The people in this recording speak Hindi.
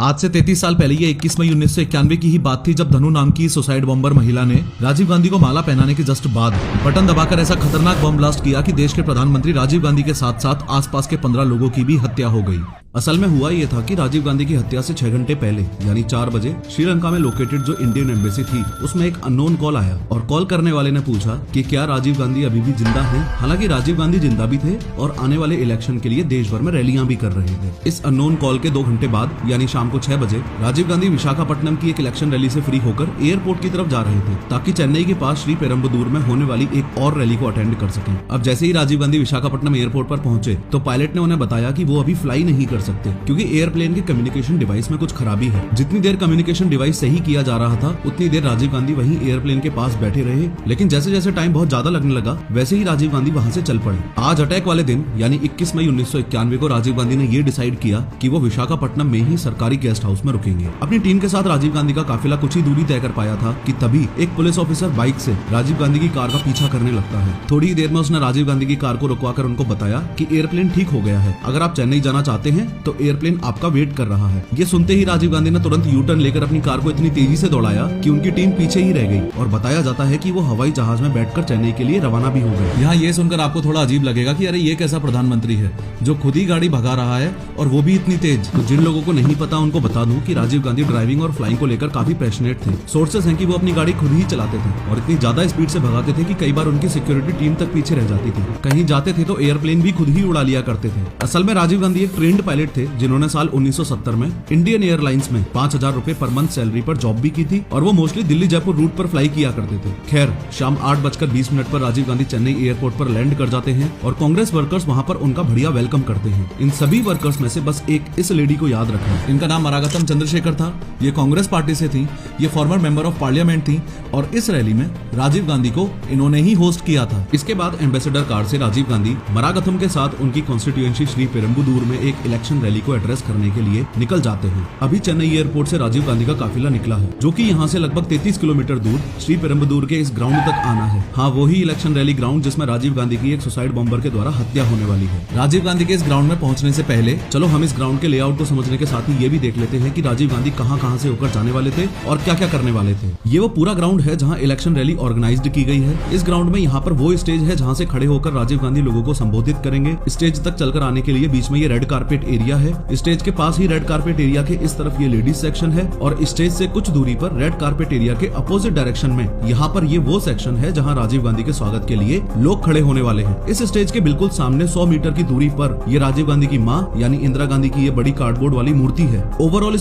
आज से 33 साल पहले ये 21 मई 1991 की ही बात थी जब धनु नाम की सुसाइड बॉम्बर महिला ने राजीव गांधी को माला पहनाने के जस्ट बाद बटन दबाकर ऐसा खतरनाक बम ब्लास्ट किया कि देश के प्रधानमंत्री राजीव गांधी के साथ साथ आसपास के 15 लोगों की भी हत्या हो गई। असल में हुआ ये था कि राजीव गांधी की हत्या से 6 घंटे पहले यानी 4 बजे श्रीलंका में लोकेटेड जो इंडियन एम्बेसी थी उसमें एक अननोन कॉल आया और कॉल करने वाले ने पूछा कि क्या राजीव गांधी अभी भी जिंदा हैं। हालांकि राजीव गांधी जिंदा भी थे और आने वाले इलेक्शन के लिए देश भर में रैलियां भी कर रहे थे। इस अननोन कॉल के 2 घंटे बाद यानी शाम को 6 बजे राजीव गांधी विशाखापट्टनम की एक इलेक्शन रैली से फ्री होकर एयरपोर्ट की तरफ जा रहे थे ताकि चेन्नई के पास श्री पेरम्बदूर में होने वाली एक और रैली को अटेंड कर सकें। अब जैसे ही राजीव गांधी विशाखापट्टनम एयरपोर्ट पर पहुंचे तो पायलट ने उन्हें बताया कि वो अभी फ्लाई नहीं कर सकते क्योंकि एयरप्लेन के कम्युनिकेशन डिवाइस में कुछ खराबी है। जितनी देर कम्युनिकेशन डिवाइस सही किया जा रहा था उतनी देर राजीव गांधी वहीं एयरप्लेन के पास बैठे रहे, लेकिन जैसे जैसे टाइम बहुत ज्यादा लगने लगा वैसे ही राजीव गांधी वहां से चल पड़े। आज अटैक वाले दिन यानी 21 मई 1991 को राजीव गांधी ने ये डिसाइड किया कि वो विशाखापट्टनम में ही सरकारी गेस्ट हाउस में रुकेंगे। अपनी टीम के साथ राजीव गांधी का काफिला कुछ ही दूरी तय कर पाया था कि तभी एक पुलिस ऑफिसर बाइक से राजीव गांधी की कार का पीछा करने लगता है। थोड़ी ही देर में उसने राजीव गांधी की कार को रुकवाकर उनको बताया कि एयरप्लेन ठीक हो गया है, अगर आप चेन्नई जाना चाहते हैं तो एयरप्लेन आपका वेट कर रहा है। ये सुनते ही राजीव गांधी ने तुरंत यू टर्न लेकर अपनी कार को इतनी तेजी से दौड़ाया कि उनकी टीम पीछे ही रह गई और बताया जाता है कि वो हवाई जहाज में बैठकर चेन्नई के लिए रवाना भी हो गए। यहाँ ये सुनकर आपको थोड़ा अजीब लगेगा कि अरे ये कैसा प्रधानमंत्री है जो खुद ही गाड़ी भगा रहा है और वो भी इतनी तेज। तो जिन लोगों को नहीं पता उनको बता दूं कि राजीव गांधी ड्राइविंग और फ्लाइंग को लेकर काफी पैशनेट थे। सोर्सेस हैं कि वो अपनी गाड़ी खुद ही चलाते थे और इतनी ज्यादा स्पीड से भगाते थे कि कई बार उनकी सिक्योरिटी टीम तक पीछे रह जाती थी। कहीं जाते थे तो एयरप्लेन भी खुद ही उड़ा लिया करते थे। असल में राजीव गांधी एक ट्रेंड पायलट थे जिन्होंने साल 1970 में इंडियन एयरलाइंस में 5,000 रुपए पर मंथ सैलरी पर जॉब भी की थी और वो मोस्टली दिल्ली जयपुर रूट पर फ्लाई किया करते थे। खैर शाम 8:20 पर राजीव गांधी चेन्नई एयरपोर्ट पर लैंड कर जाते हैं और कांग्रेस वर्कर्स वहां पर उनका बढ़िया वेलकम करते हैं। इन सभी वर्कर्स में से बस एक इस लेडी को याद रखा, इनका नाम मरागतम चंद्रशेखर था। ये कांग्रेस पार्टी से थी, ये फॉर्मर मेंबर ऑफ पार्लियामेंट थी और इस रैली में राजीव गांधी को इन्होंने ही होस्ट किया था। इसके बाद एम्बेसडर कार से राजीव गांधी मरागतम के साथ उनकी कॉन्स्टिट्यूएंसी श्री पेरम्बदूर में एक इलेक्शन रैली को एड्रेस करने के लिए निकल जाते हैं। अभी चेन्नई एयरपोर्ट से राजीव गांधी का काफिला निकला है जो कि यहाँ से लगभग 33 किलोमीटर दूर श्री पेरम्बदूर के इस ग्राउंड तक आना है। हाँ, वही इलेक्शन रैली ग्राउंड जिसमें राजीव गांधी की एक सुसाइड बॉम्बर के द्वारा हत्या होने वाली है। राजीव गांधी के इस ग्राउंड में पहुंचने से पहले चलो हम इस ग्राउंड के लेआउट को समझने के साथ ही ये भी देख लेते हैं कि राजीव गांधी कहाँ से होकर जाने वाले थे और क्या क्या करने वाले थे। ये वो पूरा ग्राउंड है जहाँ इलेक्शन रैली ऑर्गेनाइज्ड की गई है। इस ग्राउंड में यहाँ पर वो स्टेज है जहाँ से खड़े होकर राजीव गांधी लोगों को संबोधित करेंगे। स्टेज तक चलकर आने के लिए बीच में ये रेड कारपेट एरिया है। स्टेज के पास ही रेड कारपेट एरिया के इस तरफ ये लेडीज सेक्शन है और स्टेज से कुछ दूरी पर रेड कारपेट एरिया के अपोजिट डायरेक्शन में यहाँ पर ये वो सेक्शन है जहाँ राजीव गांधी के स्वागत के लिए लोग खड़े होने वाले हैं। इस स्टेज के बिल्कुल सामने 100 मीटर की दूरी पर ये राजीव गांधी की माँ यानी इंदिरा गांधी की ये बड़ी कार्डबोर्ड वाली मूर्ति है। ओवरऑल